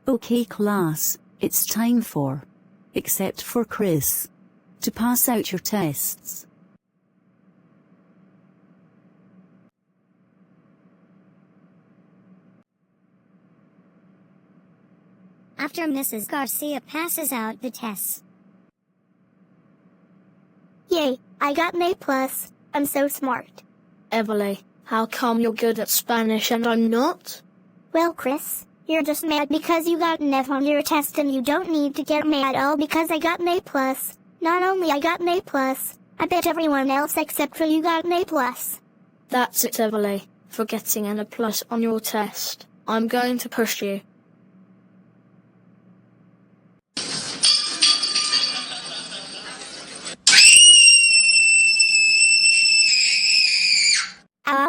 Okay class, it's time for, except for Chris, to pass out your tests. After Mrs. Garcia passes out the tests. Yay, I got an A+. I'm so smart. Everly, how come you're good at Spanish and I'm not? Well, Chris, you're just mad because you got an F on your test and you don't need to get mad at all because I got an A+. Not only I got an A+, I bet everyone else except for you got an A+. That's it, Everly, for getting an A+ on your test. I'm going to push you. Ow.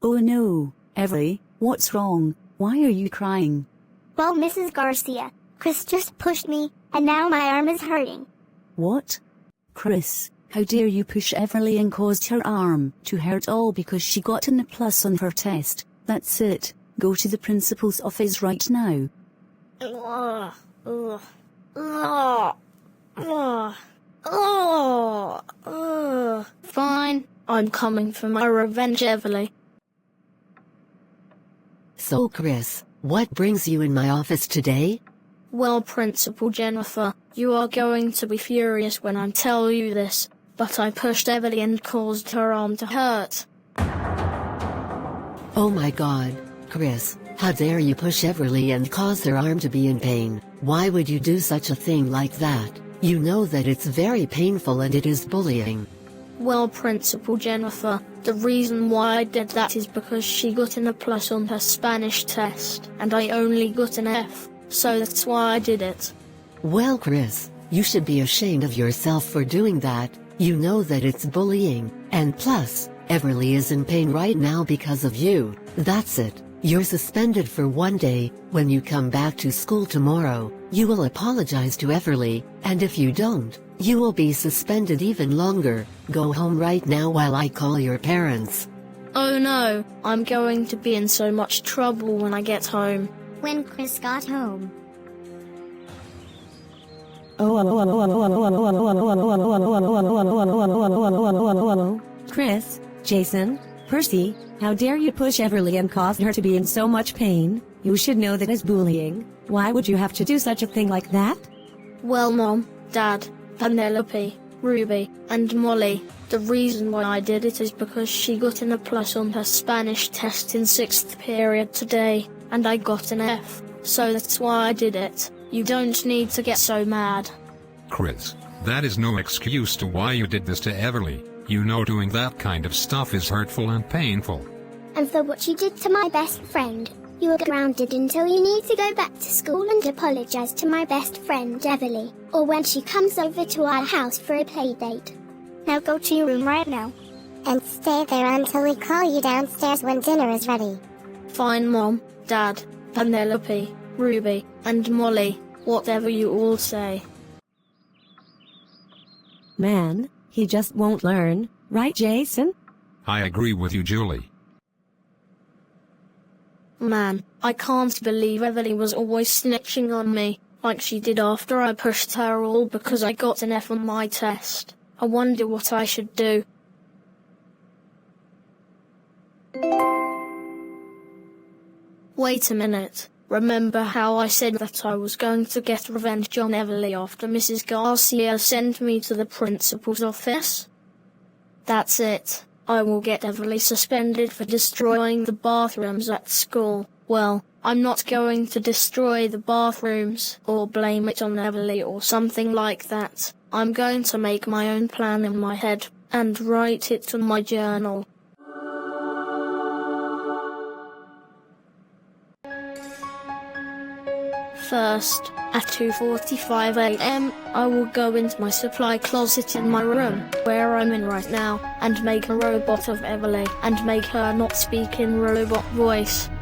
Oh no, Everly, what's wrong? Why are you crying? Well, Mrs. Garcia, Chris just pushed me, and now my arm is hurting. What? Chris, how dare you push Everly and caused her arm to hurt all because she got an A+ on her test? That's it. Go to the principal's office right now. Fine, I'm coming for my revenge, Everly. So Chris, what brings you in my office today? Well, Principal Jennifer, you are going to be furious when I tell you this, but I pushed Everly and caused her arm to hurt. Oh my god, Chris, how dare you push Everly and cause her arm to be in pain? Why would you do such a thing like that? You know that it's very painful and it is bullying. Well, Principal Jennifer, the reason why I did that is because she got an A+ on her Spanish test, and I only got an F, so that's why I did it. Well Chris, you should be ashamed of yourself for doing that. You know that it's bullying, and plus, Everly is in pain right now because of you. That's it. You're suspended for 1 day. When you come back to school tomorrow, you will apologize to Everly, and if you don't, you will be suspended even longer. Go home right now while I call your parents. Oh no, I'm going to be in so much trouble when I get home. When Chris got home. Chris, Jason, Percy, how dare you push Everly and cause her to be in so much pain? You should know that is bullying. Why would you have to do such a thing like that? Well, Mom, Dad, Penelope, Ruby, and Molly, the reason why I did it is because she got an A+ on her Spanish test in 6th period today, and I got an F, so that's why I did it. You don't need to get so mad. Chris, that is no excuse to why you did this to Everly. You know doing that kind of stuff is hurtful and painful. And for what you did to my best friend, you are grounded until you need to go back to school and apologize to my best friend Everly, or when she comes over to our house for a play date. Now go to your room right now. And stay there until we call you downstairs when dinner is ready. Fine, Mom, Dad, Penelope, Ruby, and Molly, whatever you all say. Man, he just won't learn, right Jason? I agree with you, Julie. Man, I can't believe Everly was always snitching on me, like she did after I pushed her all because I got an F on my test. I wonder what I should do. Wait a minute. Remember how I said that I was going to get revenge on Everly after Mrs. Garcia sent me to the principal's office? That's it. I will get Everly suspended for destroying the bathrooms at school. Well, I'm not going to destroy the bathrooms, or blame it on Everly or something like that. I'm going to make my own plan in my head, and write it on my journal. First, at 2:45 a.m., I will go into my supply closet in my room, where I'm in right now, and make a robot of Everly, and make her not speak in robot voice.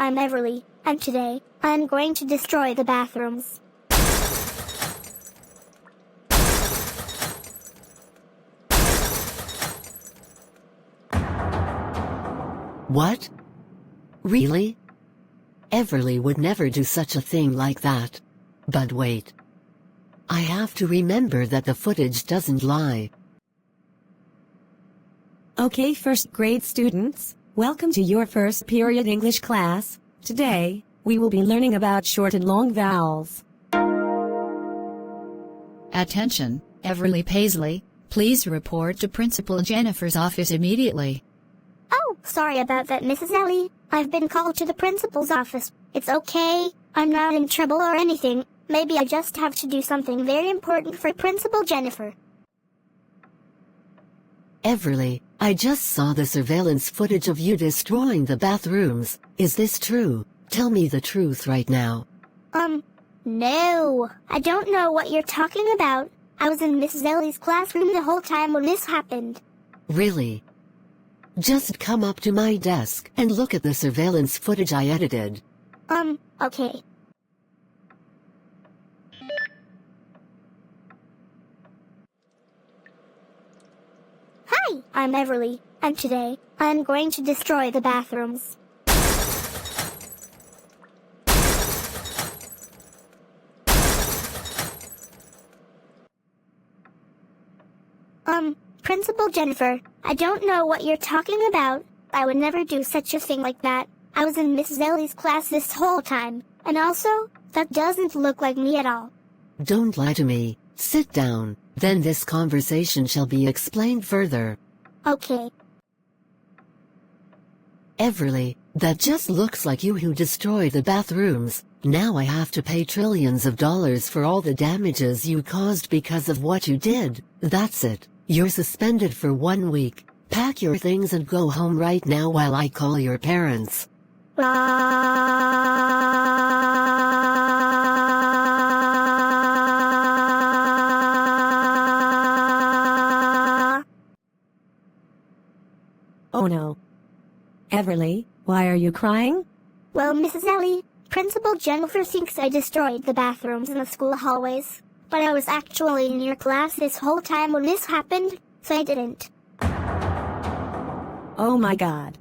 I'm Everly, and today, I'm going to destroy the bathrooms. What? Really? Everly would never do such a thing like that. But wait. I have to remember that the footage doesn't lie. Okay, first grade students, welcome to your first period English class. Today, we will be learning about short and long vowels. Attention, Everly Paisley, please report to Principal Jennifer's office immediately. Oh, sorry about that, Mrs. Ellie. I've been called to the principal's office. It's okay. I'm not in trouble or anything. Maybe I just have to do something very important for Principal Jennifer. Everly, I just saw the surveillance footage of you destroying the bathrooms. Is this true? Tell me the truth right now. No. I don't know what you're talking about. I was in Mrs. Ellie's classroom the whole time when this happened. Really? Just come up to my desk and look at the surveillance footage I edited. Okay. Hi, I'm Everly, and today, I'm going to destroy the bathrooms. Principal Jennifer, I don't know what you're talking about. I would never do such a thing like that. I was in Mrs. Ellie's class this whole time, and also, that doesn't look like me at all. Don't lie to me. Sit down, then this conversation shall be explained further. Okay. Everly, that just looks like you who destroyed the bathrooms. Now I have to pay trillions of dollars for all the damages you caused because of what you did. That's it. You're suspended for 1 week. Pack your things and go home right now while I call your parents. Oh no. Everly, why are you crying? Well, Mrs. Ellie, Principal Jennifer thinks I destroyed the bathrooms in the school hallways. But I was actually in your class this whole time when this happened, so I didn't. Oh my god.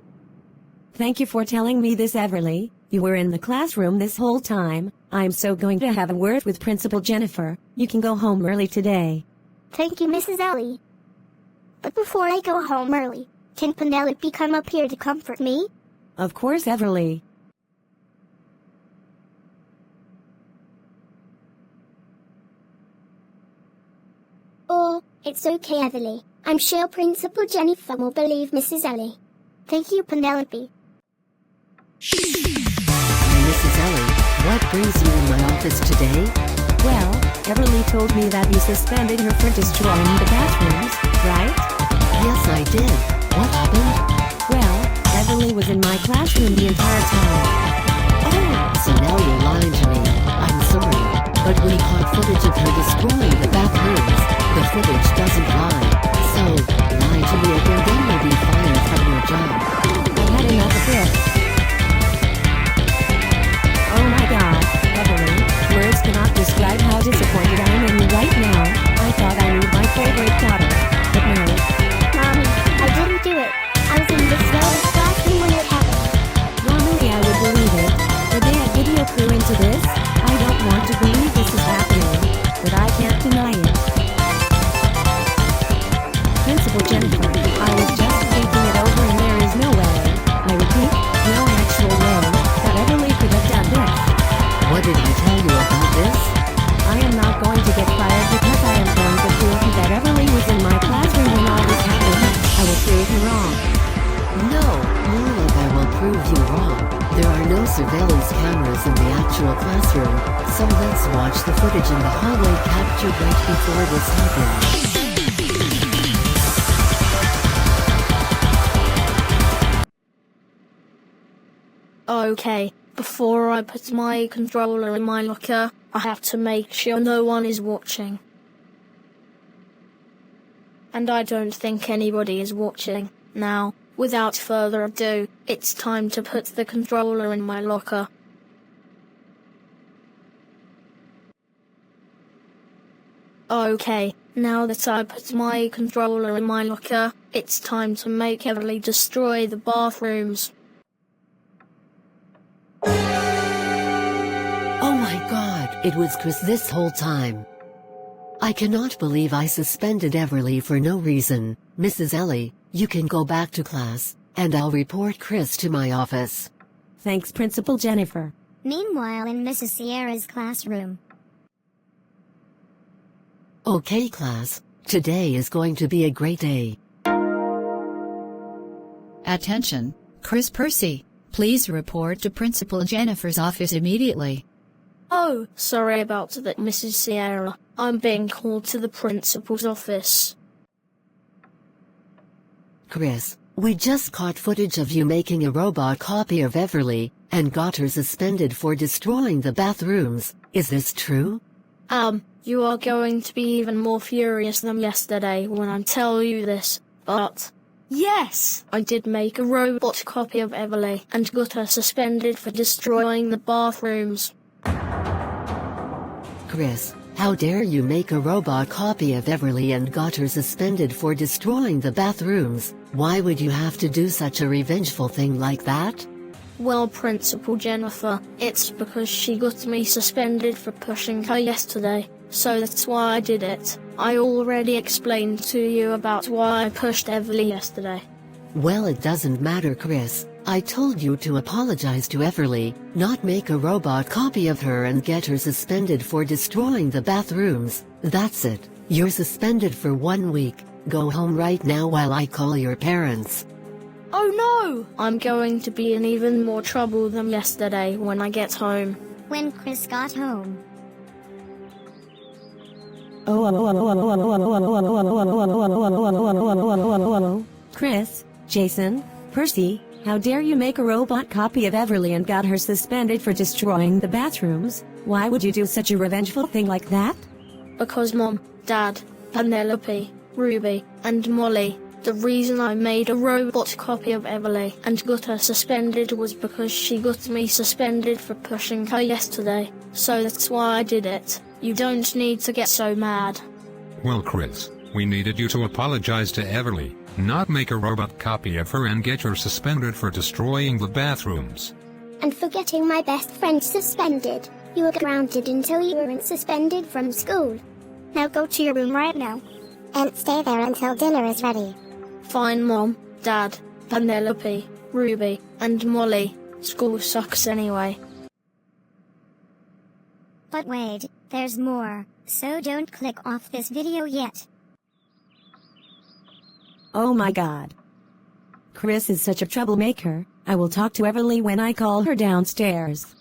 Thank you for telling me this, Everly. You were in the classroom this whole time. I'm so going to have a word with Principal Jennifer. You can go home early today. Thank you, Mrs. Ellie. But before I go home early, can Penelope come up here to comfort me? Of course, Everly. Oh, it's okay, Everly. I'm sure Principal Jennifer will believe Mrs. Ellie. Thank you, Penelope. Mrs. Ellie, what brings you in my office today? Well, Everly told me that you suspended her for destroying the bathrooms, right? Yes, I did. What happened? Well, Everly was in my classroom the entire time. Oh, so now you're lying to me. I'm sorry, but we caught footage of her destroying the bathrooms. The footage doesn't lie. So, lie to me again, then you'll be fired from your job. I had enough of this. Oh my god, Everly, words cannot describe how disappointed I am in you right now. I thought I knew my favorite daughter, but no. Mommy, I didn't do it. I was in Mrs. Ellie's classroom when it happened. Normally I would believe it. Did they add video crew into this? I don't want to believe this is happening, but I can't deny it. Principal Jennifer, I was just thinking it over and there is no way, I repeat, no actual way, that Everly could have done this. What did I tell you about this? I am not going to get fired because I am going to prove that Everly was in my classroom when all this happened. I will prove you wrong. No, more like I will prove you wrong. There are no surveillance cameras in the actual classroom, so let's watch the footage in the hallway captured right before this happened. Okay, before I put my controller in my locker, I have to make sure no one is watching. And I don't think anybody is watching. Now, Without further ado, it's time to put the controller in my locker. Okay, now that I put my controller in my locker, it's time to make Everly destroy the bathrooms. Oh my god, it was Chris this whole time. I cannot believe I suspended Everly for no reason. Mrs. Ellie, you can go back to class, and I'll report Chris to my office. Thanks, Principal Jennifer. Meanwhile, in Mrs. Sierra's classroom. Okay class, today is going to be a great day. Attention, Chris Percy. Please report to Principal Jennifer's office immediately. Oh, sorry about that, Mrs. Sierra. I'm being called to the principal's office. Chris, we just caught footage of you making a robot copy of Everly, and got her suspended for destroying the bathrooms. Is this true? You are going to be even more furious than yesterday when I tell you this, but... Yes! I did make a robot copy of Everly, and got her suspended for destroying the bathrooms. Chris, how dare you make a robot copy of Everly and got her suspended for destroying the bathrooms? Why would you have to do such a revengeful thing like that? Well, Principal Jennifer, it's because she got me suspended for pushing her yesterday, so that's why I did it. I already explained to you about why I pushed Everly yesterday. Well, it doesn't matter, Chris. I told you to apologize to Everly, not make a robot copy of her and get her suspended for destroying the bathrooms. That's it. You're suspended for 1 week. Go home right now while I call your parents. Oh no! I'm going to be in even more trouble than yesterday when I get home. When Chris got home. Chris, Jason, Percy, how dare you make a robot copy of Everly and got her suspended for destroying the bathrooms? Why would you do such a revengeful thing like that? Because Mom, Dad, Penelope, Ruby, and Molly, the reason I made a robot copy of Everly and got her suspended was because she got me suspended for pushing her yesterday, so that's why I did it. You don't need to get so mad. Well, Chris, we needed you to apologize to Everly, not make a robot copy of her and get her suspended for destroying the bathrooms. And for getting my best friend suspended. You were grounded until you weren't suspended from school. Now go to your room right now. And stay there until dinner is ready. Fine, Mom, Dad, Penelope, Ruby, and Molly. School sucks anyway. But wait, there's more, so don't click off this video yet. Oh my god. Chris is such a troublemaker. I will talk to Everly when I call her downstairs.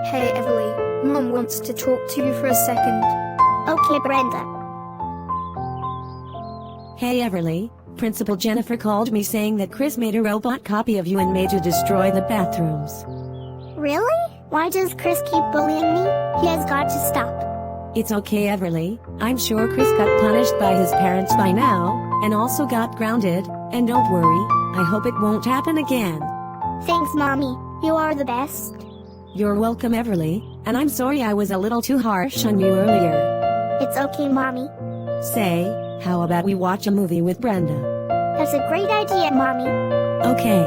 Hey Everly, Mom wants to talk to you for a second. Okay, Brenda. Hey Everly, Principal Jennifer called me saying that Chris made a robot copy of you and made you destroy the bathrooms. Really? Why does Chris keep bullying me? He has got to stop. It's okay, Everly. I'm sure Chris got punished by his parents by now, and also got grounded, and don't worry, I hope it won't happen again. Thanks, Mommy. You are the best. You're welcome, Everly, and I'm sorry I was a little too harsh on you earlier. It's okay, Mommy. Say, how about we watch a movie with Brenda? That's a great idea, Mommy. Okay.